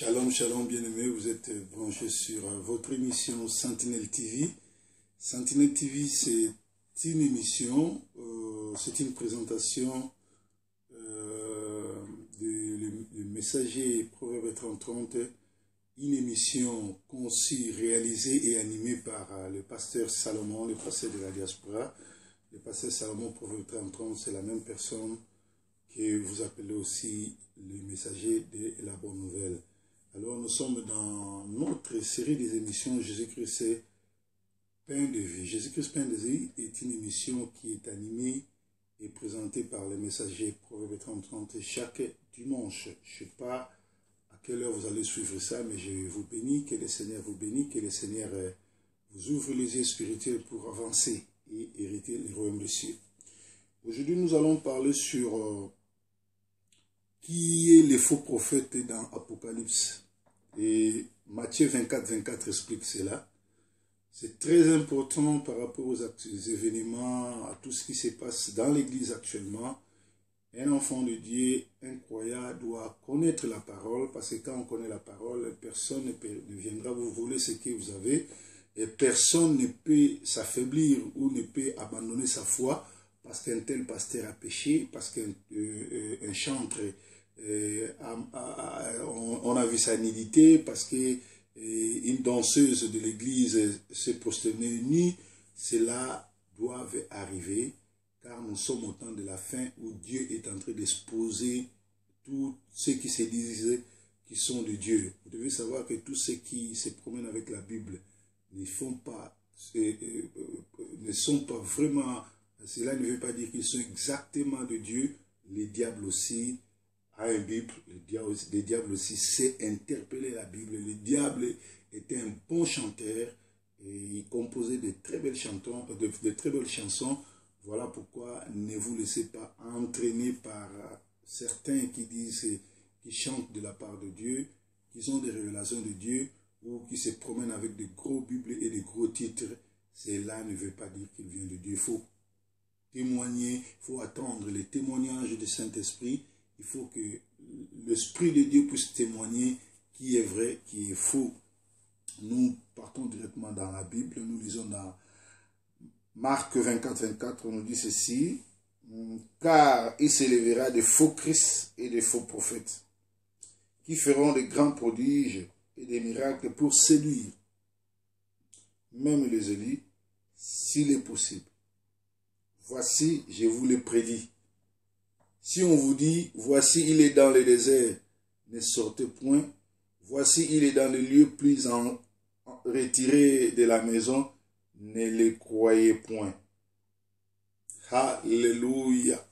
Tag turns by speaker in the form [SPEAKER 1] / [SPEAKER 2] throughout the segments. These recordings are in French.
[SPEAKER 1] Shalom, shalom, bien-aimés, vous êtes branchés sur votre émission Sentinelle TV. Sentinelle TV, c'est une émission, c'est une présentation du messager Proverbe 30, une émission conçue, réalisée et animée par le pasteur Salomon, le pasteur de la diaspora. Le pasteur Salomon, Proverbe 30, c'est la même personne que vous appelez aussi le messager de la bonne nouvelle. Alors nous sommes dans notre série des émissions Jésus-Christ c'est Pain de vie. Jésus-Christ Pain de vie est une émission qui est animée et présentée par le messager Proverbe 30 chaque dimanche. Je ne sais pas à quelle heure vous allez suivre ça, mais je vous bénis, que le Seigneur vous bénisse, que le Seigneur vous ouvre les yeux spirituels pour avancer et hériter les royaumes des cieux. Aujourd'hui nous allons parler sur qui est le faux prophète dans Apocalypse. Et Matthieu 24 explique cela. C'est très important par rapport aux événements, à tout ce qui se passe dans l'Église actuellement. Un enfant de Dieu, un croyant, doit connaître la parole, parce que quand on connaît la parole, personne ne viendra vous voler ce que vous avez, et personne ne peut s'affaiblir ou ne peut abandonner sa foi, parce qu'un tel pasteur a péché, parce qu'un chantre on a vu sa nudité, parce qu'une danseuse de l'église s'est prosternée nue. Cela doit arriver, car nous sommes au temps de la fin où Dieu est en train d'exposer tous ceux qui se disent qui sont de Dieu. Vous devez savoir que tous ceux qui se promènent avec la Bible ne sont pas vraiment, cela ne veut pas dire qu'ils sont exactement de Dieu. Les diables aussi a une Bible, le diable aussi sait interpeller la Bible. Le diable était un bon chanteur et il composait de très belles chansons. Voilà pourquoi ne vous laissez pas entraîner par certains qui disent, qui chantent de la part de Dieu, qui ont des révélations de Dieu ou qui se promènent avec de gros Bibles et de gros titres. Cela ne veut pas dire qu'il vient de Dieu. Il faut témoigner, il faut attendre les témoignages du Saint-Esprit. Il faut que l'Esprit de Dieu puisse témoigner qui est vrai, qui est faux. Nous partons directement dans la Bible. Nous lisons dans Marc 24, on nous dit ceci. Car il s'élèvera de faux Christ et de faux prophètes, qui feront de grands prodiges et des miracles pour séduire même les élus, s'il est possible. Voici, je vous le prédis. Si on vous dit, voici il est dans le désert, ne sortez point. Voici il est dans le lieu plus retiré de la maison, ne le croyez point. Alléluia.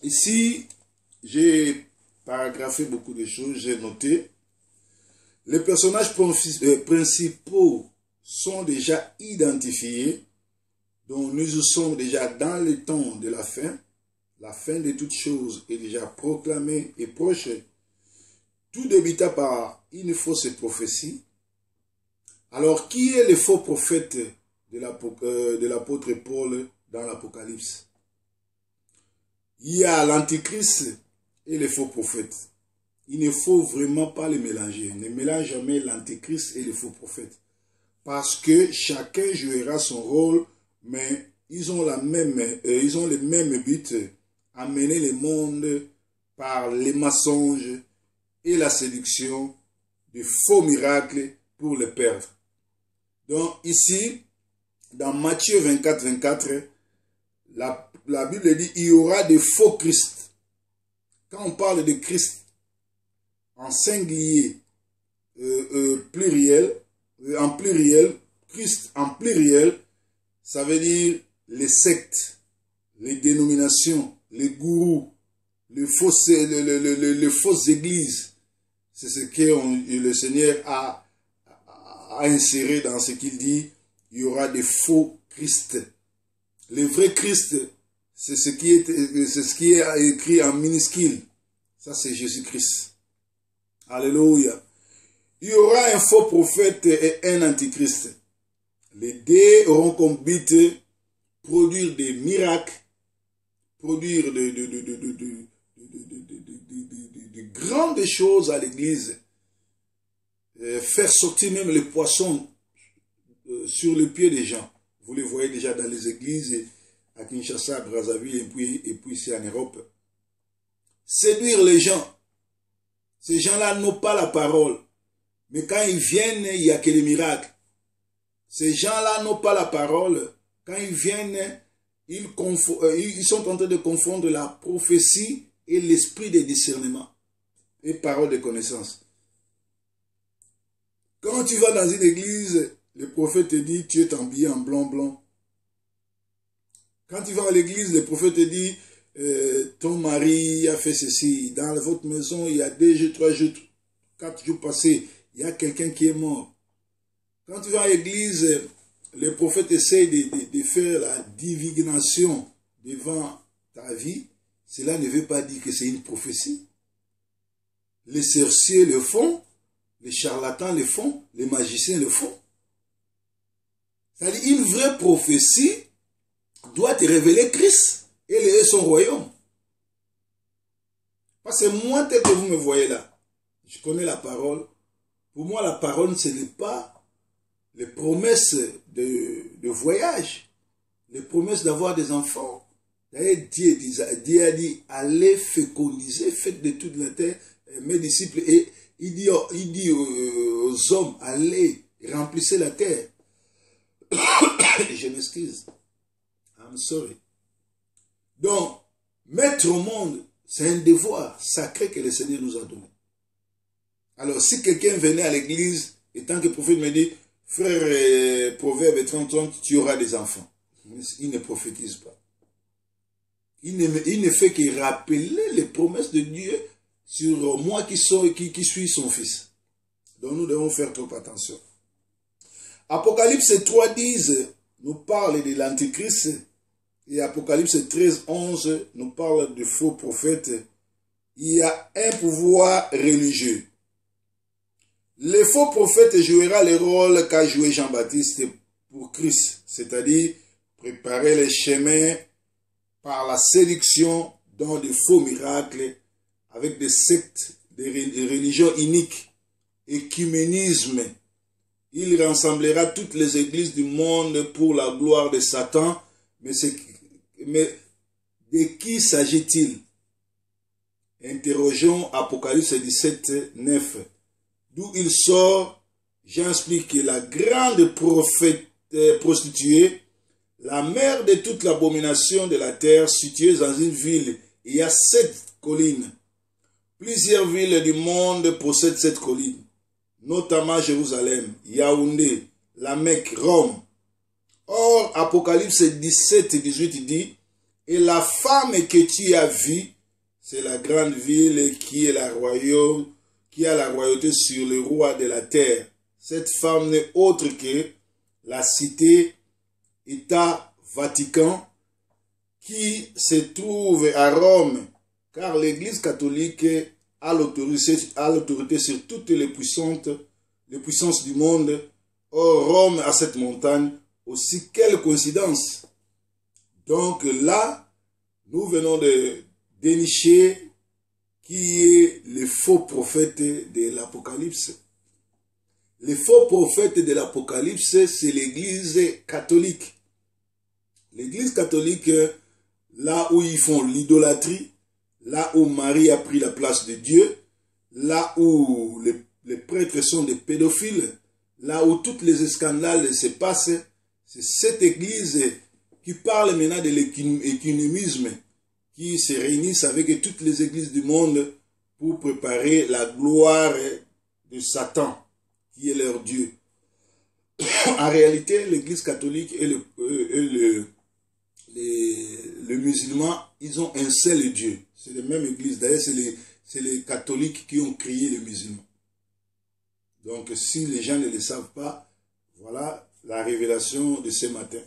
[SPEAKER 1] Ici, j'ai paragraphé beaucoup de choses, j'ai noté. Les personnages principaux sont déjà identifiés, donc nous sommes déjà dans le temps de la fin. La fin de toutes choses est déjà proclamée et proche. Tout débuta par une fausse prophétie. Alors, qui est le faux prophète de l'apôtre Paul dans l'Apocalypse? Il y a l'antichrist et le faux prophète. Il ne faut vraiment pas les mélanger. Ne mélange jamais l'antichrist et le faux prophète. Parce que chacun jouera son rôle, mais ils ont le même but. Amener le monde par les mensonges et la séduction de faux miracles pour les perdre. Donc ici, dans Matthieu 24, la Bible dit il y aura des faux Christ. Quand on parle de Christ en singulier, pluriel, Christ en pluriel, ça veut dire les sectes, les dénominations, les gourous, les fausses églises. C'est ce que le Seigneur a inséré dans ce qu'il dit. Il y aura des faux Christ. Le vrai Christ, c'est ce qui est écrit en minuscule. Ça, c'est Jésus-Christ. Alléluia. Il y aura un faux prophète et un antichrist. Les deux auront comme but produire des miracles, produire de grandes choses à l'église, faire sortir même les poissons sur le pied des gens. Vous les voyez déjà dans les églises à Kinshasa, à Brazzaville et puis ici en Europe. Séduire les gens. Ces gens-là n'ont pas la parole. Mais quand ils viennent, il n'y a que les miracles. Ces gens-là n'ont pas la parole. Quand ils viennent, ils sont en train de confondre la prophétie et l'esprit de discernement et parole de connaissance. Quand tu vas dans une église, le prophète te dit, tu es habillé en blanc. Quand tu vas à l'église, le prophète te dit, ton mari a fait ceci. Dans votre maison, il y a 2 jours, 3 jours, 4 jours passés, il y a quelqu'un qui est mort. Quand tu vas à l'église, le prophète essaie de faire la divination devant ta vie. Cela ne veut pas dire que c'est une prophétie. Les sorciers le font, les charlatans le font, les magiciens le font. C'est-à-dire une vraie prophétie doit te révéler Christ et son royaume. Parce que moi, tel que vous me voyez là, je connais la parole. Pour moi, la parole, ce n'est pas les promesses de voyage, les promesses d'avoir des enfants. Dieu a dit, allez fécondiser, faites de toute la terre mes disciples. Et il dit aux hommes, allez, remplissez la terre. Je m'excuse. I'm sorry. Donc, mettre au monde, c'est un devoir sacré que le Seigneur nous a donné. Alors, si quelqu'un venait à l'église, et tant que le prophète me dit, frère, Proverbe 30, tu auras des enfants. Il ne prophétise pas. Il ne fait que rappeler les promesses de Dieu sur moi qui suis son fils. Donc nous devons faire trop attention. Apocalypse 3.10 nous parle de l'Antichrist et Apocalypse 13.11 nous parle de faux prophètes. Il y a un pouvoir religieux. Le faux prophète jouera le rôle qu'a joué Jean-Baptiste pour Christ, c'est-à-dire préparer les chemins par la séduction dans de faux miracles avec des sectes, des religions uniques, écuménisme. Il rassemblera toutes les églises du monde pour la gloire de Satan. Mais de qui s'agit-il? Interrogeons Apocalypse 17, 9. D'où il sort, j'explique que la grande prostituée, la mère de toute l'abomination de la terre, située dans une ville, il y a 7 collines. Plusieurs villes du monde possèdent cette colline, notamment Jérusalem, Yaoundé, la Mecque, Rome. Or, Apocalypse 17, 18 dit, et la femme que tu as vue, c'est la grande ville qui est qui a la royauté sur le roi de la terre. Cette femme n'est autre que la cité État Vatican qui se trouve à Rome, car l'Église catholique a l'autorité sur toutes les puissances du monde. Or, Rome a cette montagne aussi. Quelle coïncidence! Donc là, nous venons de dénicher qui est le faux prophète de l'Apocalypse. Le faux prophète de l'Apocalypse, c'est l'Église catholique. L'Église catholique, là où ils font l'idolâtrie, là où Marie a pris la place de Dieu, là où les prêtres sont des pédophiles, là où tous les scandales se passent, c'est cette Église qui parle maintenant de l'écuménisme, qui se réunissent avec toutes les églises du monde pour préparer la gloire de Satan, qui est leur Dieu. En réalité, l'Église catholique et le musulman, ils ont un seul Dieu. C'est la même Église. D'ailleurs, c'est les catholiques qui ont créé le musulman. Donc, si les gens ne le savent pas, voilà la révélation de ce matin.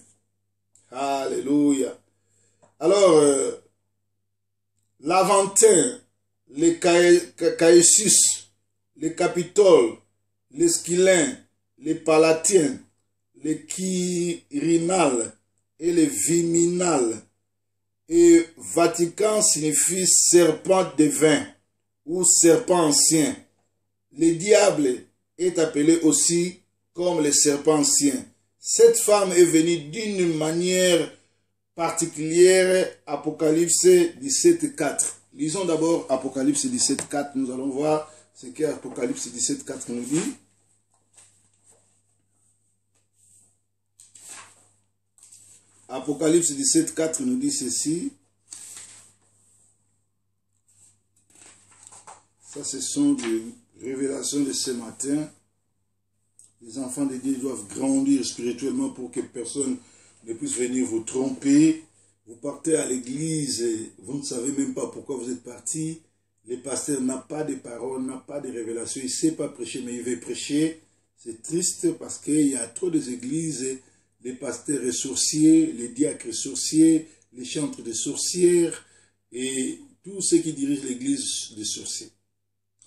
[SPEAKER 1] Alléluia. Alors, l'Aventin, les Caïsus, les Capitoles, les Skylins, les Palatiens, les Quirinales et les Viminales. Et Vatican signifie serpent de vin ou serpent ancien. Les diables est appelée aussi comme les serpents anciens. Cette femme est venue d'une manière particulière. Apocalypse 17.4. Lisons d'abord Apocalypse 17.4. Nous allons voir ce qu'Apocalypse 17.4 nous dit. Apocalypse 17.4 nous dit ceci. Ça, ce sont des révélations de ce matin. Les enfants de Dieu doivent grandir spirituellement pour que personne ne puisse venir vous tromper. Vous partez à l'église, vous ne savez même pas pourquoi vous êtes parti. Le pasteur n'a pas de parole, n'a pas de révélation. Il ne sait pas prêcher, mais il veut prêcher. C'est triste parce qu'il y a trop d'églises. Les pasteurs et sorciers, les diacres et sorciers, les chantres de sorcières et tous ceux qui dirigent l'église de sorciers.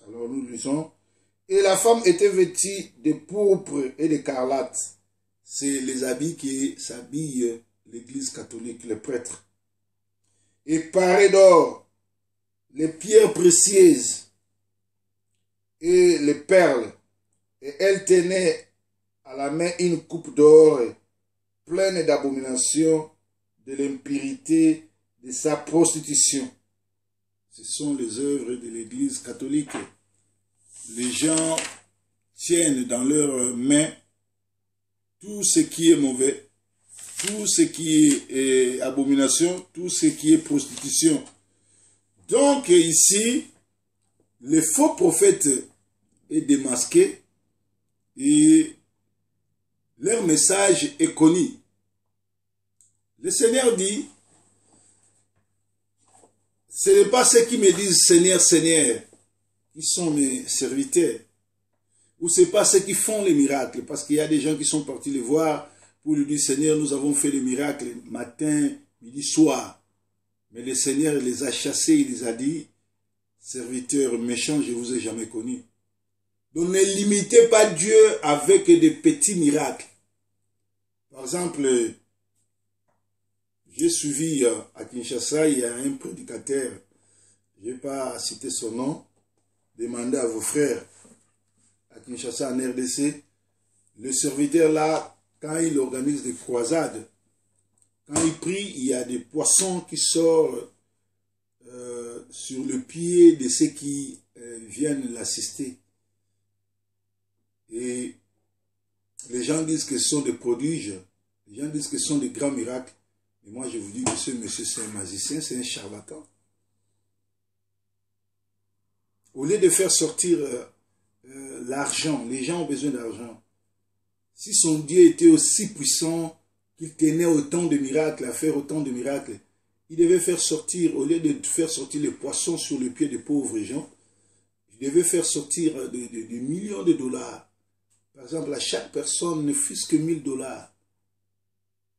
[SPEAKER 1] Alors nous lisons. Et la femme était vêtue de pourpre et d'écarlate. C'est les habits qui s'habillent l'église catholique, les prêtres. Et parée d'or, les pierres précieuses et les perles. Et elle tenait à la main une coupe d'or pleine d'abominations, de l'impurité, de sa prostitution. Ce sont les œuvres de l'église catholique. Les gens tiennent dans leurs mains tout ce qui est mauvais, tout ce qui est abomination, tout ce qui est prostitution. Donc ici, le faux prophète est démasqué et leur message est connu. Le Seigneur dit, ce n'est pas ceux qui me disent Seigneur, Seigneur, qui sont mes serviteurs. Ou ce n'est pas ceux qui font les miracles, parce qu'il y a des gens qui sont partis les voir pour lui dire Seigneur, nous avons fait les miracles matin, midi, soir. Mais le Seigneur les a chassés, il les a dit, serviteurs méchants, je ne vous ai jamais connus. Donc ne limitez pas Dieu avec des petits miracles. Par exemple, j'ai suivi à Kinshasa, il y a un prédicateur, je ne vais pas citer son nom, demandez à vos frères à Kinshasa en RDC, le serviteur là, quand il organise des croisades, quand il prie, il y a des poissons qui sortent sur le pied de ceux qui viennent l'assister. Et les gens disent que ce sont des prodiges, les gens disent que ce sont des grands miracles. Et moi je vous dis que ce monsieur c'est un magicien, c'est un charlatan. Au lieu de faire sortir l'argent, les gens ont besoin d'argent. Si son Dieu était aussi puissant, qu'il tenait autant de miracles, à faire autant de miracles, il devait faire sortir, au lieu de faire sortir les poissons sur le pied des pauvres gens, il devait faire sortir des millions de dollars. Par exemple, à chaque personne ne fût-ce que 1000 dollars.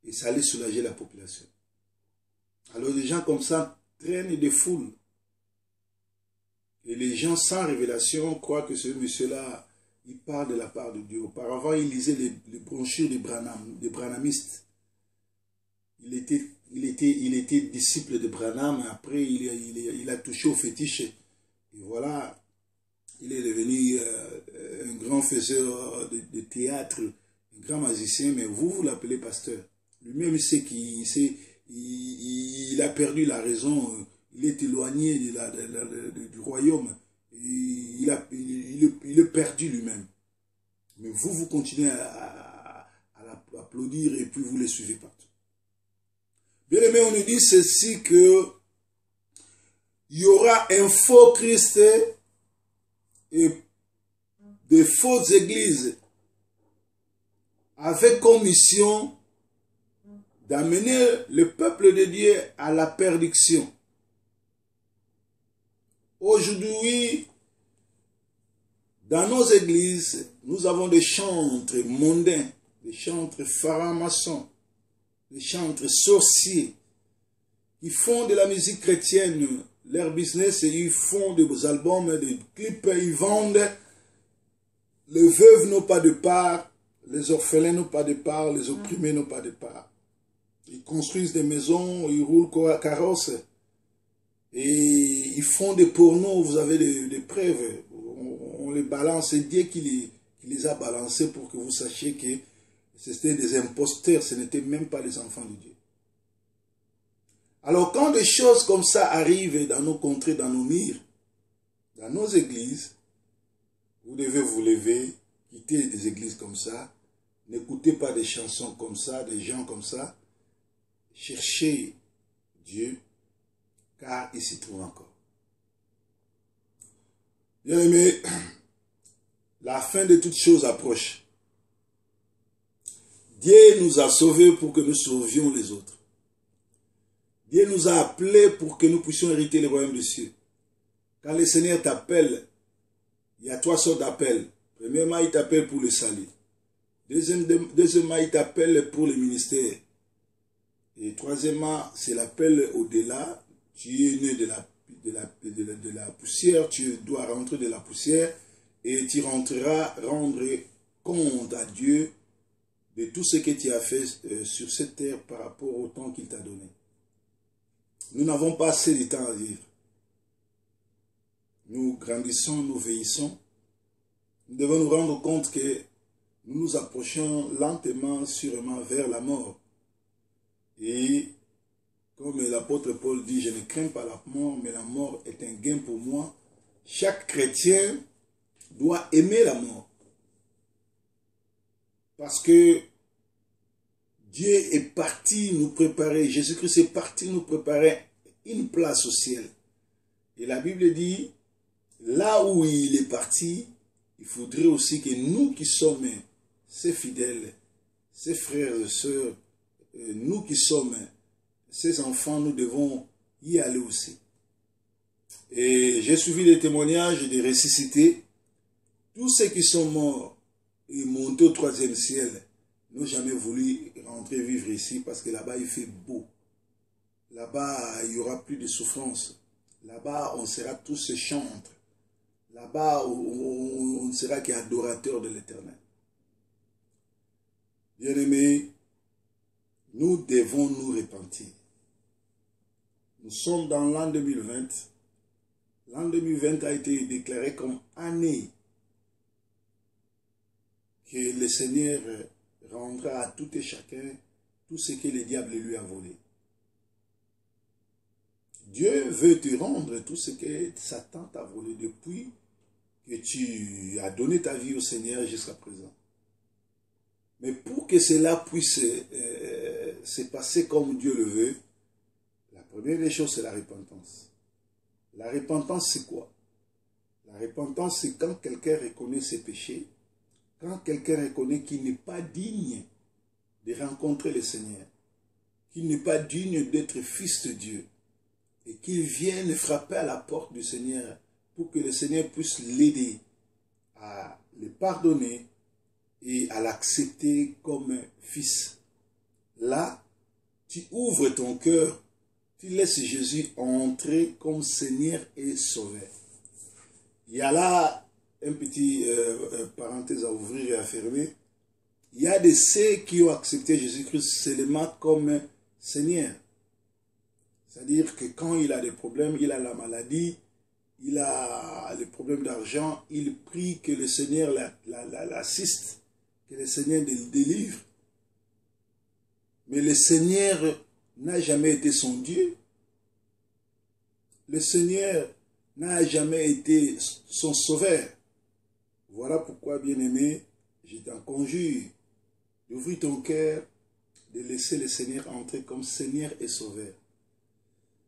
[SPEAKER 1] Et ça allait soulager la population. Alors des gens comme ça traînent des foules. Et les gens sans révélation croient que ce monsieur-là, il parle de la part de Dieu. Auparavant, il lisait les brochures des branhamistes. Il était disciple de Branham. Après, il a touché au fétiche. Et voilà, il est devenu un grand faiseur de théâtre, un grand magicien, mais vous l'appelez pasteur. Lui-même, il sait qu'il a perdu la raison, il est éloigné du royaume, il est perdu lui-même. Mais vous continuez à l'applaudir et puis vous le suivez partout. Bien aimé, on nous dit ceci que il y aura un faux Christ et des fausses églises avec comme mission d'amener le peuple de Dieu à la perdition. Aujourd'hui, dans nos églises, nous avons des chantres mondains, des chantres francs-maçons, des chantres sorciers qui font de la musique chrétienne leur business et ils font des albums, des clips, ils vendent. Les veuves n'ont pas de part, les orphelins n'ont pas de part, les opprimés n'ont pas de part. Ils construisent des maisons, ils roulent carrosse et ils font des pornos, vous avez des preuves, on les balance et Dieu qui qui les a balancés pour que vous sachiez que c'était des imposteurs, ce n'étaient même pas les enfants de Dieu. Alors quand des choses comme ça arrivent dans nos contrées, dans nos murs, dans nos églises, vous devez vous lever, quitter des églises comme ça, n'écoutez pas des chansons comme ça, des gens comme ça, cherchez Dieu, car il s'y trouve encore. Bien-aimés, la fin de toutes choses approche. Dieu nous a sauvés pour que nous sauvions les autres. Dieu nous a appelés pour que nous puissions hériter le royaume des cieux. Quand le Seigneur t'appelle, il y a 3 sortes d'appels. Premièrement, il t'appelle pour le salut. Deuxièmement, il t'appelle pour le ministère. Et troisièmement, c'est l'appel au-delà. Tu es né de la poussière, tu dois rentrer de la poussière et tu rentreras rendre compte à Dieu de tout ce que tu as fait sur cette terre par rapport au temps qu'il t'a donné. Nous n'avons pas assez de temps à vivre. Nous grandissons, nous vieillissons. Nous devons nous rendre compte que nous nous approchons lentement, sûrement vers la mort. Et comme l'apôtre Paul dit, je ne crains pas la mort, mais la mort est un gain pour moi. Chaque chrétien doit aimer la mort. Parce que Dieu est parti nous préparer, Jésus-Christ est parti nous préparer une place au ciel. Et la Bible dit, là où il est parti, il faudrait aussi que nous qui sommes ses fidèles, ses frères et sœurs, nous qui sommes ses enfants, nous devons y aller aussi. Et j'ai suivi les témoignages des ressuscités. Tous ceux qui sont morts et montés au 3e ciel n'ont jamais voulu rentrer vivre ici parce que là-bas il fait beau. Là-bas il n'y aura plus de souffrance. Là-bas on sera tous chantres. Là-bas on ne sera qu'adorateurs de l'Éternel. Bien-aimés, nous devons nous repentir. Nous sommes dans l'an 2020. L'an 2020 a été déclaré comme année que le Seigneur rendra à tout et chacun tout ce que le diable lui a volé. Dieu veut te rendre tout ce que Satan t'a volé depuis que tu as donné ta vie au Seigneur jusqu'à présent. Mais pour que cela puisse se passer comme Dieu le veut, la première des choses, c'est la repentance. La repentance, c'est quoi? La repentance, c'est quand quelqu'un reconnaît ses péchés, quand quelqu'un reconnaît qu'il n'est pas digne de rencontrer le Seigneur, qu'il n'est pas digne d'être fils de Dieu, et qu'il vienne frapper à la porte du Seigneur pour que le Seigneur puisse l'aider à le pardonner et à l'accepter comme fils. Là, tu ouvres ton cœur, tu laisses Jésus entrer comme Seigneur et Sauveur. Il y a là un petit parenthèse à ouvrir et à fermer. Il y a de ceux qui ont accepté Jésus-Christ seulement comme Seigneur. C'est-à-dire que quand il a des problèmes, il a la maladie, il a les problèmes d'argent, il prie que le Seigneur l'assiste, que le Seigneur le délivre. Mais le Seigneur n'a jamais été son Dieu. Le Seigneur n'a jamais été son sauveur. Voilà pourquoi, bien-aimé, je t'en conjure d'ouvrir ton cœur, de laisser le Seigneur entrer comme Seigneur et Sauveur.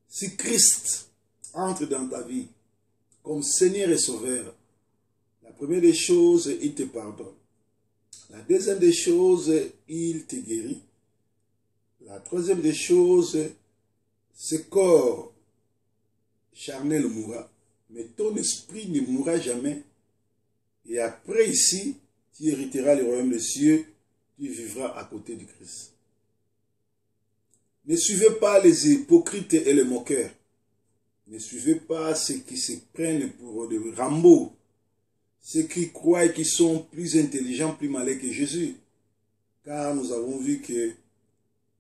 [SPEAKER 1] Si Christ entre dans ta vie comme Seigneur et Sauveur, la première des choses, il te pardonne. La deuxième des choses, il te guérit. La troisième des choses, ce corps charnel mourra, mais ton esprit ne mourra jamais. Et après ici, tu hériteras le royaume des cieux, tu vivras à côté du Christ. Ne suivez pas les hypocrites et les moqueurs. Ne suivez pas ceux qui se prennent pour des Rambo, ceux qui croient qu'ils sont plus intelligents, plus malins que Jésus. Car nous avons vu que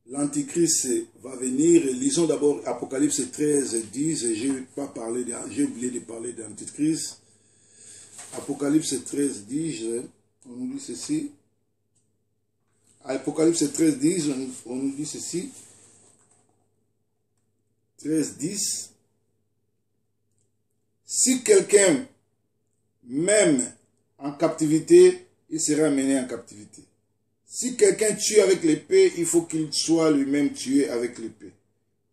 [SPEAKER 1] l'Antichrist va venir. Lisons d'abord Apocalypse 13, 10. J'ai oublié de parler d'Antichrist. Apocalypse 13, 10. nous dit ceci. Apocalypse 13, 10, on nous dit ceci. 13, 10. Si quelqu'un même en captivité, il sera amené en captivité. Si quelqu'un tue avec l'épée, il faut qu'il soit lui-même tué avec l'épée.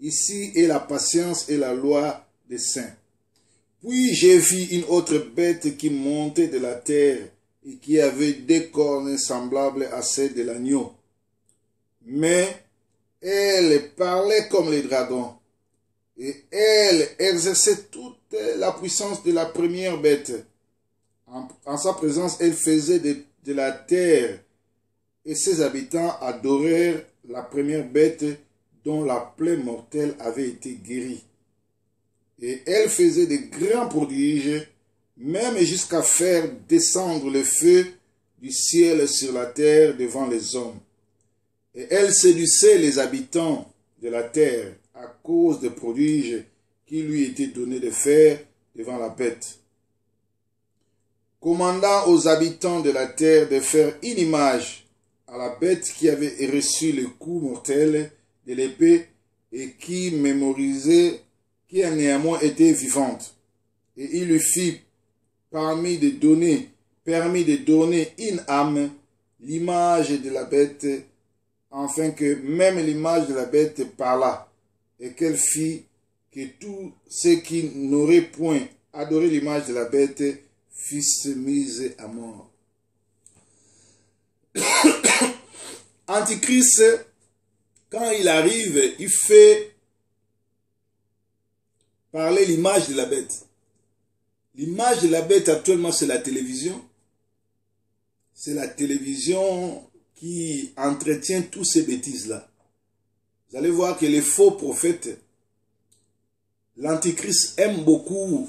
[SPEAKER 1] Ici est la patience et la loi des saints. Puis j'ai vu une autre bête qui montait de la terre et qui avait des cornes semblables à celles de l'agneau. Mais elle parlait comme les dragons. Et elle exerçait toute la puissance de la première bête. En sa présence, elle faisait de la terre et ses habitants adorèrent la première bête dont la plaie mortelle avait été guérie. Et elle faisait de grands prodiges, même jusqu'à faire descendre le feu du ciel sur la terre devant les hommes. Et elle séduisait les habitants de la terre à cause des prodiges qui lui étaient donnés de faire devant la bête, commandant aux habitants de la terre de faire une image à la bête qui avait reçu le coup mortel de l'épée et qui mémorisait, qui a néanmoins été vivante. Et il lui fit permis de donner une âme, l'image de la bête, afin que même l'image de la bête parlât, et qu'elle fit que tous ceux qui n'auraient point adoré l'image de la bête fissent mis à mort. Antichrist, quand il arrive, il fait parler l'image de la bête. L'image de la bête actuellement, c'est la télévision. C'est la télévision qui entretient tous ces bêtises-là. Vous allez voir que les faux prophètes, l'Antichrist aime beaucoup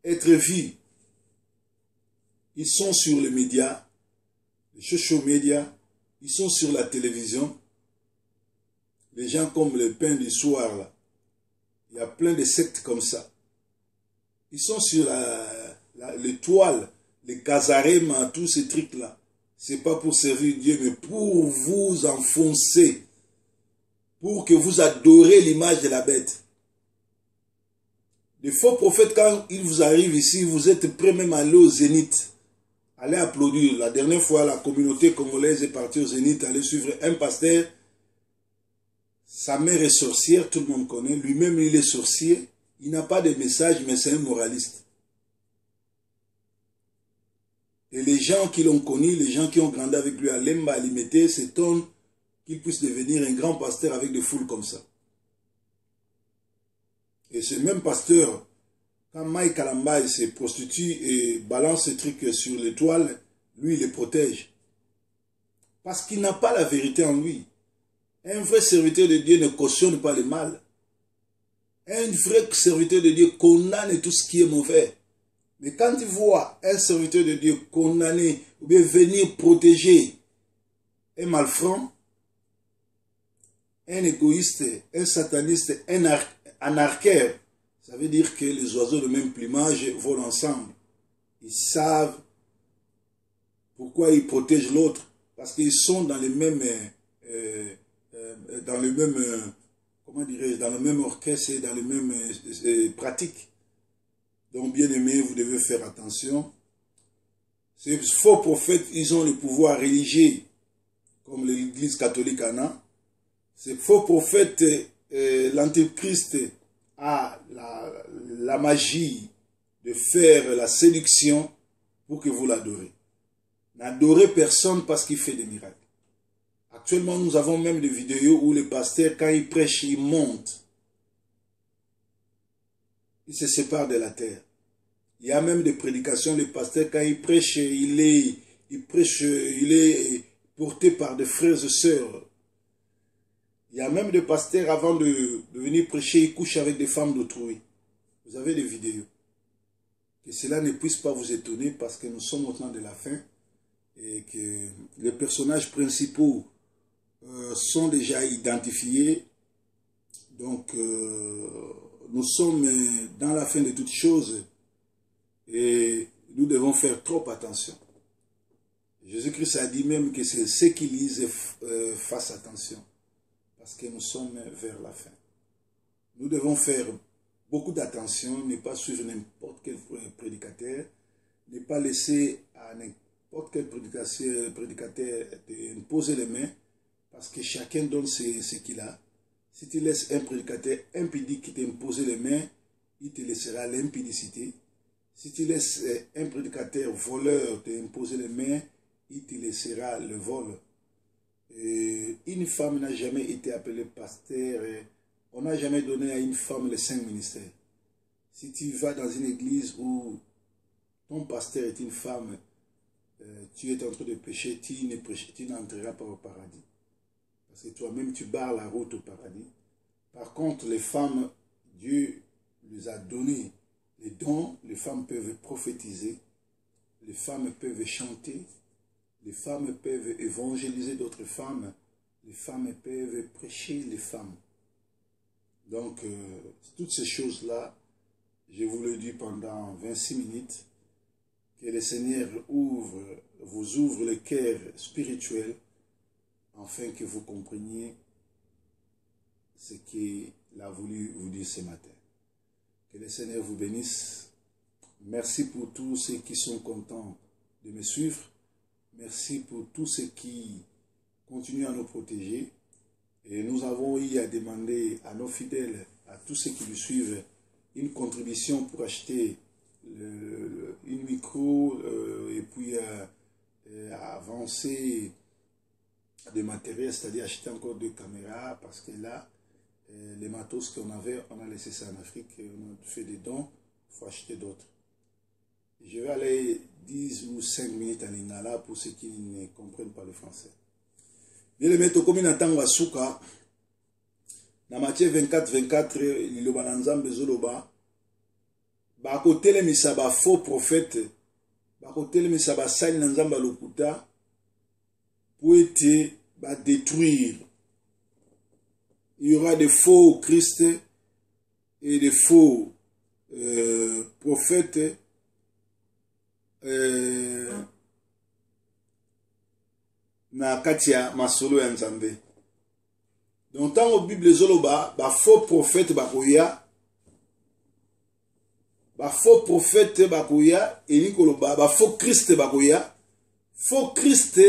[SPEAKER 1] être vus. Ils sont sur les médias, les social médias, ils sont sur la télévision. Les gens comme le pain du soir, là. Il y a plein de sectes comme ça. Ils sont sur les toiles, les casarèmes, tous ces trucs-là. Ce n'est pas pour servir Dieu, mais pour vous enfoncer. Pour que vous adorez l'image de la bête. Les faux prophètes, quand ils vous arrivent ici, vous êtes prêts même à aller au Zénith. Allez applaudir. La dernière fois, la communauté congolaise est partie au Zénith, aller suivre un pasteur. Sa mère est sorcière, tout le monde connaît. Lui-même, il est sorcier. Il n'a pas de message, mais c'est un moraliste. Et les gens qui l'ont connu, les gens qui ont grandi avec lui à Lemba, à Limité, s'étonnent qu'il puisse devenir un grand pasteur avec des foules comme ça. Et ce même pasteur, quand Mike Kalamba se prostitue et balance ce truc sur l'étoile, lui, il les protège. Parce qu'il n'a pas la vérité en lui. Un vrai serviteur de Dieu ne cautionne pas le mal. Un vrai serviteur de Dieu condamne tout ce qui est mauvais. Mais quand il voit un serviteur de Dieu condamner ou bien venir protéger un malfrant, un égoïste, un sataniste, un anarchère, ça veut dire que les oiseaux de même plumage volent ensemble. Ils savent pourquoi ils protègent l'autre. Parce qu'ils sont dans les mêmes... comment dirais-je, dans le même orchestre et dans les mêmes pratiques. Donc, bien aimé, vous devez faire attention. Ces faux prophètes, ils ont le pouvoir religieux, comme l'Église catholique en a. Ces faux prophètes, l'Antéchrist a la magie de faire la séduction pour que vous l'adorez. N'adorez personne parce qu'il fait des miracles. Actuellement, nous avons même des vidéos où les pasteurs, quand ils prêchent, ils montent. Ils se séparent de la terre. Il y a même des prédications, les pasteurs, quand ils prêchent, il est porté par des frères et sœurs. Il y a même des pasteurs, avant de venir prêcher, ils couchent avec des femmes d'autrui. Vous avez des vidéos. Que cela ne puisse pas vous étonner parce que nous sommes au temps de la fin et que les personnages principaux sont déjà identifiés. Donc, nous sommes dans la fin de toutes choses et nous nous devons faire trop attention. Jésus-Christ a dit même que c'est ceux qui lisent fassent attention, parce que nous sommes vers la fin. Nous devons faire beaucoup d'attention, ne pas suivre n'importe quel prédicateur, ne pas laisser à n'importe quel prédicateur imposer les mains, parce que chacun donne ce qu'il a. Si tu laisses un prédicateur impudique qui t'impose les mains, il te laissera l'impudicité. Si tu laisses un prédicateur voleur t'imposer les mains, il te laissera le vol. Une femme n'a jamais été appelée pasteur. On n'a jamais donné à une femme les 5 ministères. Si tu vas dans une église où ton pasteur est une femme, tu es en train de pécher, tu n'entreras pas au paradis. Parce que toi-même, tu barres la route au paradis. Par contre, les femmes, Dieu les a donné les dons. Les femmes peuvent prophétiser. Les femmes peuvent chanter. Les femmes peuvent évangéliser d'autres femmes. Les femmes peuvent prêcher les femmes. Donc, toutes ces choses-là, je vous le dis pendant 26 minutes, que le Seigneur vous ouvre le cœur spirituel, afin que vous compreniez ce qu'il a voulu vous dire ce matin. Que le Seigneur vous bénisse. Merci pour tous ceux qui sont contents de me suivre. Merci pour tous ceux qui continuent à nous protéger. Et nous avons eu à demander à nos fidèles, à tous ceux qui nous suivent, une contribution pour acheter une micro et puis avancer des matériels, c'est-à-dire acheter encore 2 caméras, parce que là, les matos qu'on avait, on a laissé ça en Afrique, on a fait des dons, il faut acheter d'autres. Je vais aller 10 ou 5 minutes en lingala pour ceux qui ne comprennent pas le français. Bien les mettre comme une tango asuka, na Matthieu 24, liloba na nzambe zoloba, ba kotele misaba faux prophète, ba kotele misaba sali na nzamba lokuta, pour être détruire. Il y aura des faux Christ et des faux prophètes na katia masolo ya nzambe. Donc tant au Bible zoloba ba faux prophète bakoya, ba faux prophète bakoya et nikoloba ba faux Christ bakoya. Faux Christ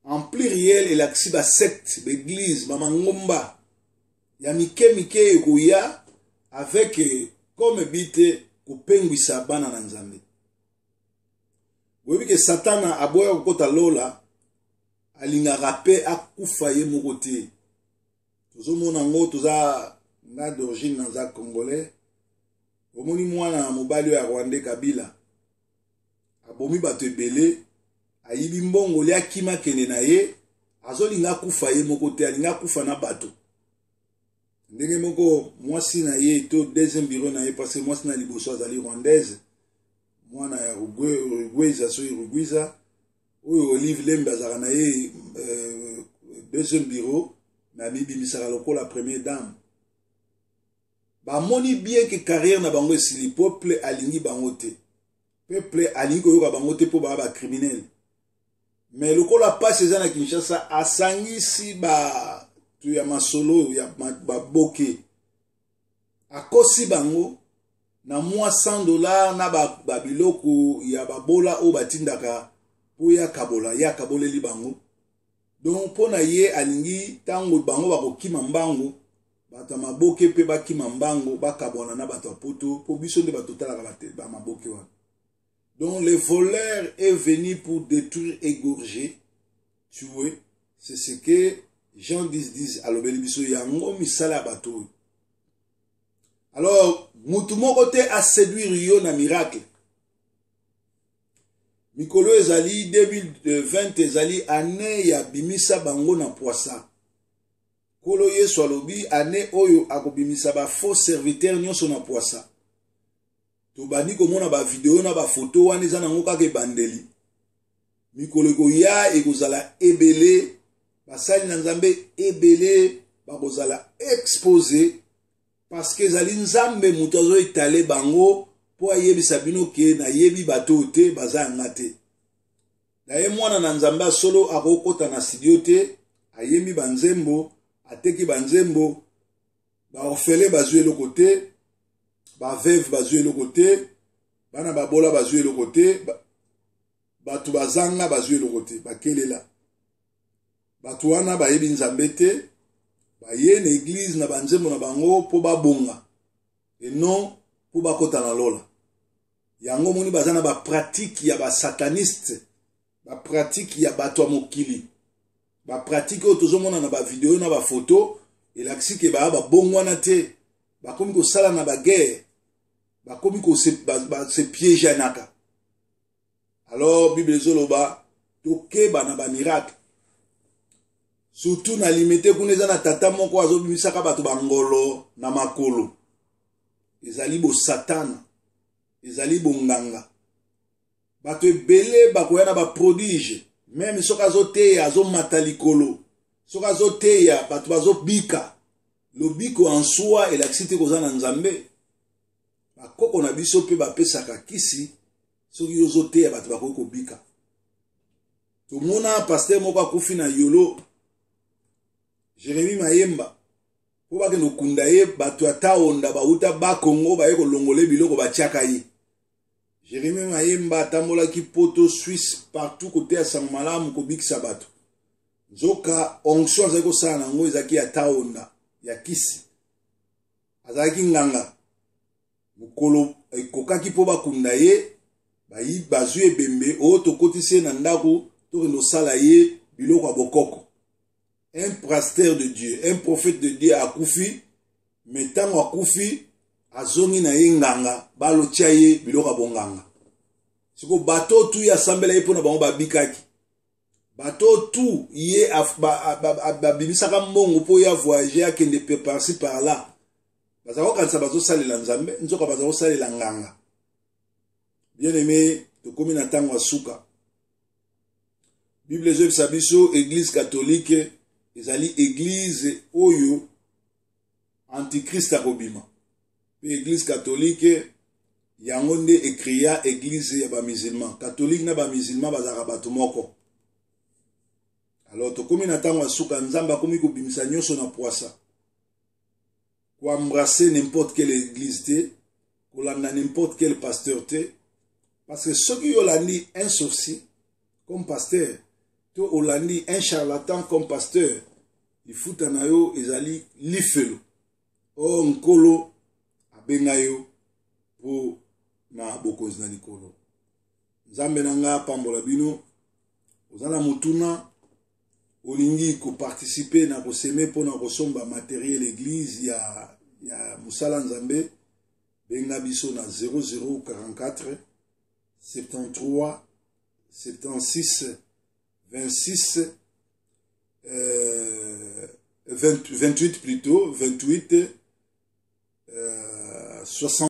[SPEAKER 1] en pluriel et l'axi ba secte, l'église, ba mangomba. Ya mike ekoya avec comme bite kopengwisa bana na nzambe. Webi ke Satana aboya kokota lola alinga rape akufa ye mokote. Tozomona ngo toza na d'origine na congolais. Omoni mwana mobali ya Rwanda Kabila. Abomi bato ebele ayibi mbongo lia kima kene na ye azolinga kufa ye mokote alinga kufa na bato. Ndenge moko mwasi na ye to deuxième bureau na ye parce que mwasi na liboso azali rwandaise. Mwana ya Uruguayza so Uruguayza oyo Olive Lembe azaka na ye deuxième bureau na bibi misaka lokola première dame. Ba moni bien que carrière na bango esili peuple alingi bango te. Peuple alingi koyoka bango te po ba criminel. Mais lokola passe eza na Kinshasa asangisi ba tu ya masolo ya ba boke. Akosi bango na mwa $100 na ba biloko ya babola o batindaka po ya kaboleli bango. Donc pona ye alingi tango bango bakokima mbango bata maboke pe bakima mbango bakabona na bato poto po biso nde batotalaka ba maboke wana. Donc le voleur est venu pour détruire, égorger, tuer. C'est ce que Jean 10 alobeli biso yango misala bato. Alors mutu moko te a séduire yo na miracle. Mikolo ezali 2020 ezali année ya bimisa bango na poisa. Kolo Yesu alobi année oyo akobimisa ba faux serviteurs nyonso na poisa. Tobani komona ba video na ba photo wana eza nango kaka ebandeli. Mikolo koya ekozala ebele, basali na nzambe ebele bakozala exposé parce que ezali nzambe mutu azo etale bango po ayebisa bino ke na yebi bato te baza ngate. Na ye mwana na nzambe solo akokota na studio te, ayemi banzembo, ateki banzembo, ba orfele bazue le côté, ba veuve bazue le côté, bana babola bazue le côté, batu bazanga bazue le côté, bakelela. Batu wana bayebi nzambe te, baye na église na banzembo na bango po babonga. Et non po bakota na lola. Yango moni bazana ba pratique ya ba sataniste, ba pratique ya bato ya mokili. Ba pratique oyo tozomona na ba video na ba photo, elakisi ke ba bongwana te, bakomi ko sala na ba guerre, bakomi ko se piéger naka. Alors Bible ezoloba tokeba na ba miracle. Surtout na limité kuneza na tata moko azobimisaka bato bangolo na makolo. Ezali bo satana, ezali bo nganga. Bato ebele bakoya na ba prodige, même soka azoteya azo matalikolo, soka azoteya bato bazobika. Lobiko en soi elakisite koza na nzambe. Bakoko na biso pe bapesaka kisi soki ozoteya bato bakoki kobika. Tomona pasteur moko akufi na yolo, Jérémie Mayemba, po bakende okunda ye bato ata onda bauta bakongo baye kolongole biloko batiaka ye. Jérémie Mayemba atambolaki poto Suisse partout côté ya sango malamu kobikisa bato. Nzoka onction azali kosala nango ezalaki ata onda ya kisi. Azalaki nganga. Mokolo ekokaki po bakunda ye, bayi bazwi ebembe oyo tokotisi ye na ndako tokende osala ye biloko ya bokoko. Un pasteur de Dieu, un prophète de Dieu akufi, mais tango akufi, azongi na ye nganga, balotia ye biloko bonganga. Siko bato tu ya sambela ye pona bango babikaki. Bato tu ye babimisaka mbongo po ya voyager akende pe par-ci par-là. Bazako kanisa bazo salela nzambe, nzoka bazako salela nganga. Bien aimé, tokomi na tango asuka. Bible ezobisa biso église catholique ezali église oyo antichrist akobima. Pe église catholique yango nde ekria église ya ba musulman. Catholique na ba musulman bazaka bato moko. Alors tokomi na tango asuka nzambe akomi kobimisa nyonso na poisa. Ko embrasser n'importe quelle église te, ko landa n'importe quel pasteur te, parce que soki yolandi un sorcier comme pasteur, to olandi un charlatan comme pasteur, ifuta na yo ezali lifelo. O nkolo abenga yo po na bokozi na likolo. Nzambe nanga pambola bino, ozala mutuna, olingi ko participer na koseme po na kosomba matériel église ya musala nzambe, benga biso na 0044 73 76 26 28 plutôt, 28 60